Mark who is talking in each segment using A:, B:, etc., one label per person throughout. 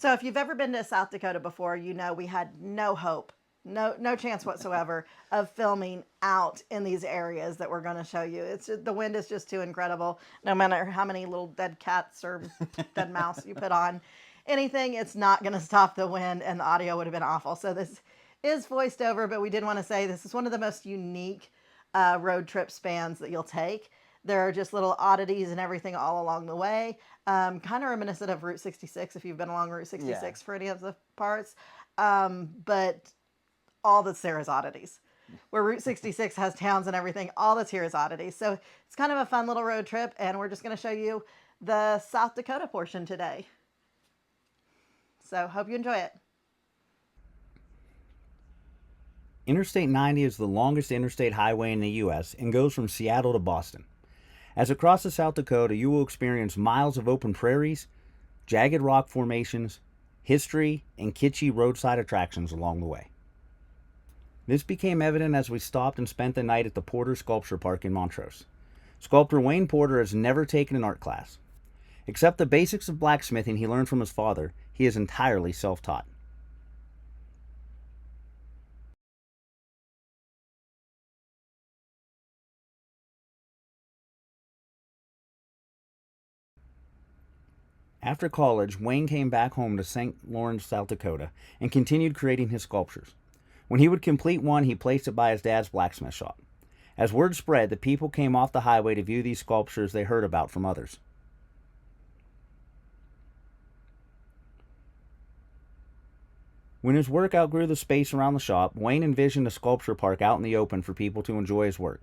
A: So if you've ever been to South Dakota before, you know we had no hope, no chance whatsoever of filming out in these areas that we're going to show you. It's just, the wind is just too incredible. No matter how many little dead cats or dead mouse you put on anything, it's not going to stop the wind, and the audio would have been awful. So this is voiced over, but we did want to say this is one of the most unique road trip spans that you'll take. There are just little oddities and everything all along the way. Kind of reminiscent of Route 66 if you've been along Route 66 for any of the parts. But all that's there is oddities. Where Route 66 has towns and everything, all that's here is oddities. So it's kind of a fun little road trip, and we're just going to show you the South Dakota portion today. So hope you enjoy it.
B: Interstate 90 is the longest interstate highway in the U.S. and goes from Seattle to Boston. As it crosses South Dakota, you will experience miles of open prairies, jagged rock formations, history, and kitschy roadside attractions along the way. This became evident as we stopped and spent the night at the Porter Sculpture Park in Montrose. Sculptor Wayne Porter has never taken an art class. Except the basics of blacksmithing he learned from his father, he is entirely self-taught. After college, Wayne came back home to St. Lawrence, South Dakota, and continued creating his sculptures. When he would complete one, he placed it by his dad's blacksmith shop. As word spread, the people came off the highway to view these sculptures they heard about from others. When his work outgrew the space around the shop, Wayne envisioned a sculpture park out in the open for people to enjoy his work.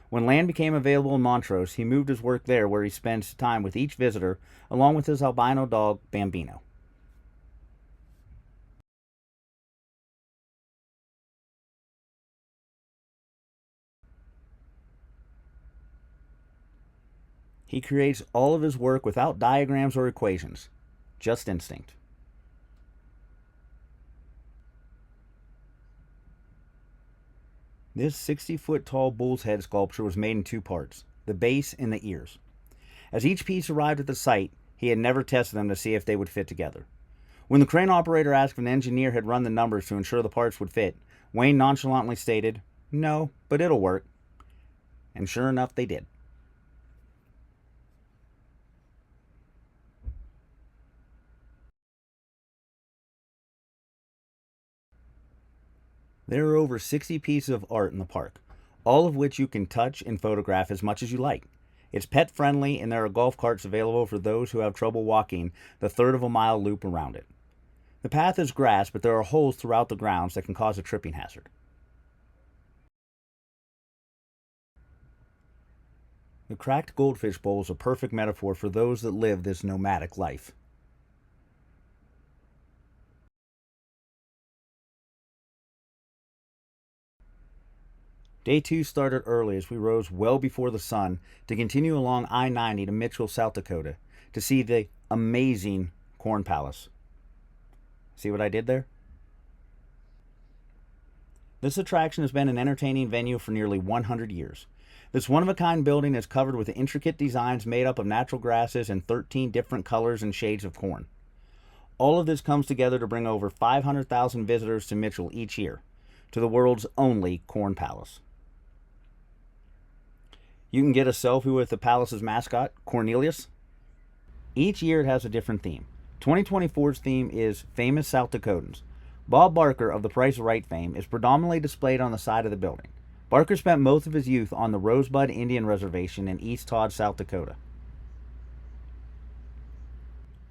B: When land became available in Montrose, he moved his work there, where he spends time with each visitor, along with his albino dog, Bambino. He creates all of his work without diagrams or equations, just instinct. This 60-foot tall bull's head sculpture was made in two parts, the base and the ears. As each piece arrived at the site, he had never tested them to see if they would fit together. When the crane operator asked if an engineer had run the numbers to ensure the parts would fit, Wayne nonchalantly stated, "No, but it'll work." And sure enough, they did. There are over 60 pieces of art in the park, all of which you can touch and photograph as much as you like. It's pet friendly, and there are golf carts available for those who have trouble walking the third of a mile loop around it. The path is grass, but there are holes throughout the grounds that can cause a tripping hazard. The cracked goldfish bowl is a perfect metaphor for those that live this nomadic life. Day 2 started early as we rose well before the sun to continue along I-90 to Mitchell, South Dakota, to see the amazing Corn Palace. See what I did there? This attraction has been an entertaining venue for nearly 100 years. This one-of-a-kind building is covered with intricate designs made up of natural grasses and 13 different colors and shades of corn. All of this comes together to bring over 500,000 visitors to Mitchell each year, to the world's only Corn Palace. You can get a selfie with the palace's mascot, Cornelius. Each year it has a different theme. 2024's theme is Famous South Dakotans. Bob Barker of the Price is Right fame is predominantly displayed on the side of the building. Barker spent most of his youth on the Rosebud Indian Reservation in East Todd, South Dakota.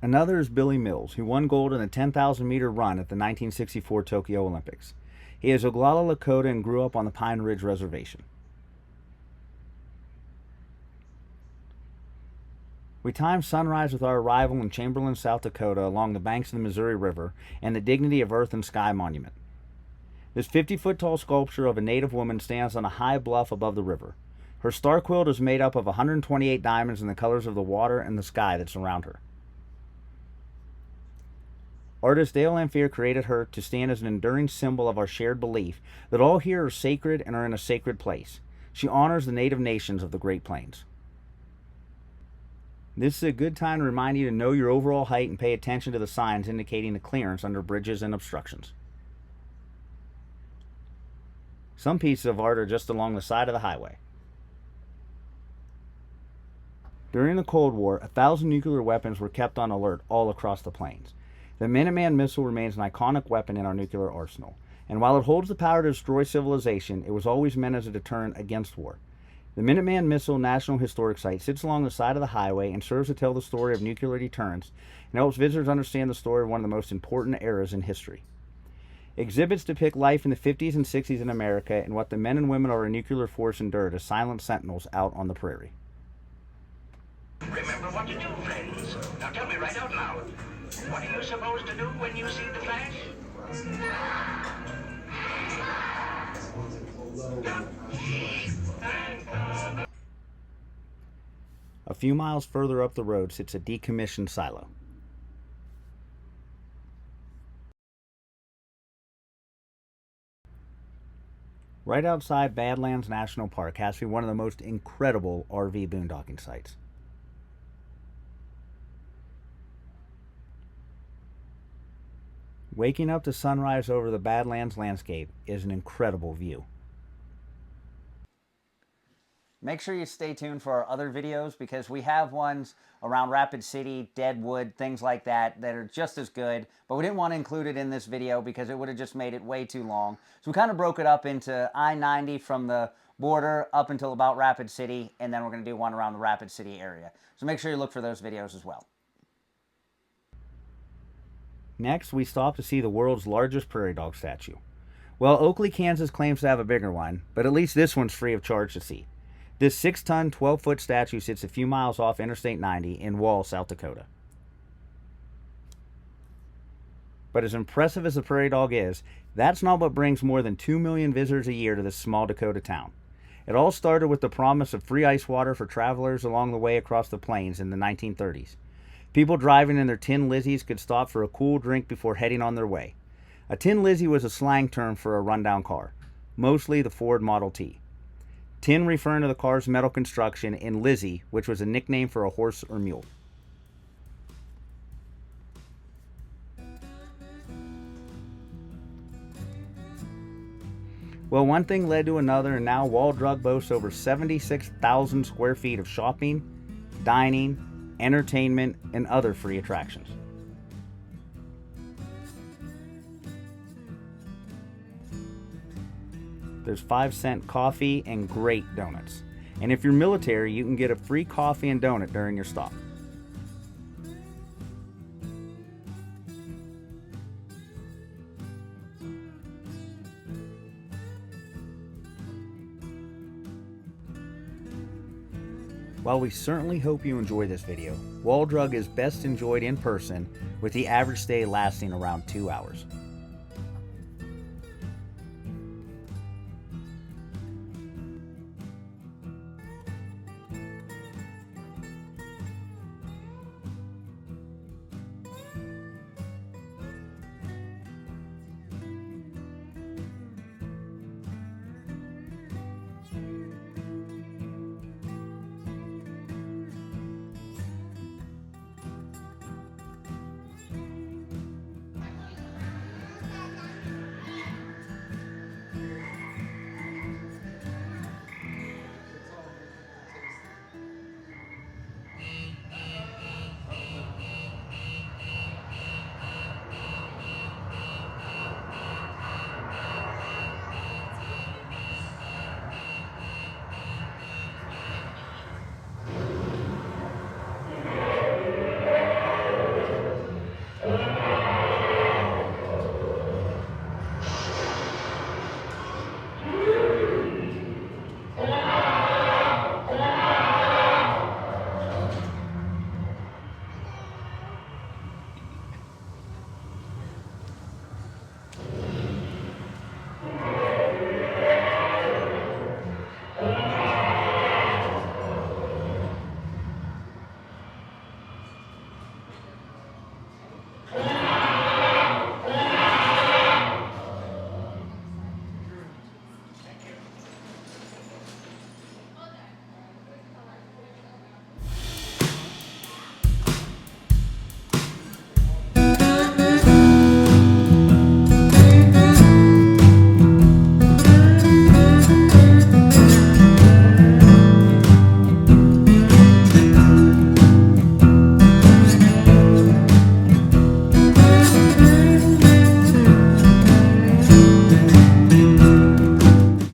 B: Another is Billy Mills, who won gold in a 10,000-meter run at the 1964 Tokyo Olympics. He is Oglala Lakota and grew up on the Pine Ridge Reservation. We timed sunrise with our arrival in Chamberlain, South Dakota, along the banks of the Missouri River and the Dignity of Earth and Sky Monument. This 50-foot tall sculpture of a native woman stands on a high bluff above the river. Her star quilt is made up of 128 diamonds in the colors of the water and the sky that surround her. Artist Dale Lamphere created her to stand as an enduring symbol of our shared belief that all here are sacred and are in a sacred place. She honors the native nations of the Great Plains. This is a good time to remind you to know your overall height and pay attention to the signs indicating the clearance under bridges and obstructions. Some pieces of art are just along the side of the highway. During the Cold War, 1,000 nuclear weapons were kept on alert all across the plains. The Minuteman missile remains an iconic weapon in our nuclear arsenal, and while it holds the power to destroy civilization, it was always meant as a deterrent against war. The Minuteman Missile National Historic Site sits along the side of the highway and serves to tell the story of nuclear deterrence and helps visitors understand the story of one of the most important eras in history. Exhibits depict life in the 50s and 60s in America and what the men and women of our nuclear force endured as silent sentinels out on the prairie.
C: Remember what to do, friends. Now tell me right out loud. What are you supposed to do when you see the flash?
B: A few miles further up the road sits a decommissioned silo. Right outside Badlands National Park has to be one of the most incredible RV boondocking sites. Waking up to sunrise over the Badlands landscape is an incredible view. Make sure you stay tuned for our other videos because we have ones around Rapid City, Deadwood, things like that that are just as good, but we didn't want to include it in this video because it would have just made it way too long. So we kind of broke it up into I-90 from the border up until about Rapid City, and then we're going to do one around the Rapid City area. So make sure you look for those videos as well. Next, we stop to see the world's largest prairie dog statue. Well, Oakley, Kansas claims to have a bigger one, but at least this one's free of charge to see. This 6-ton, 12-foot statue sits a few miles off Interstate 90 in Wall, South Dakota. But as impressive as the prairie dog is, that's not what brings more than 2 million visitors a year to this small Dakota town. It all started with the promise of free ice water for travelers along the way across the plains in the 1930s. People driving in their Tin Lizzies could stop for a cool drink before heading on their way. A Tin Lizzie was a slang term for a rundown car, mostly the Ford Model T. Tin referring to the car's metal construction, and Lizzie, which was a nickname for a horse or mule. Well, one thing led to another, and now Wall Drug boasts over 76,000 square feet of shopping, dining, entertainment, and other free attractions. There's 5-cent coffee and great donuts. And if you're military, you can get a free coffee and donut during your stop. While we certainly hope you enjoy this video, Wall Drug is best enjoyed in person, with the average stay lasting around 2 hours.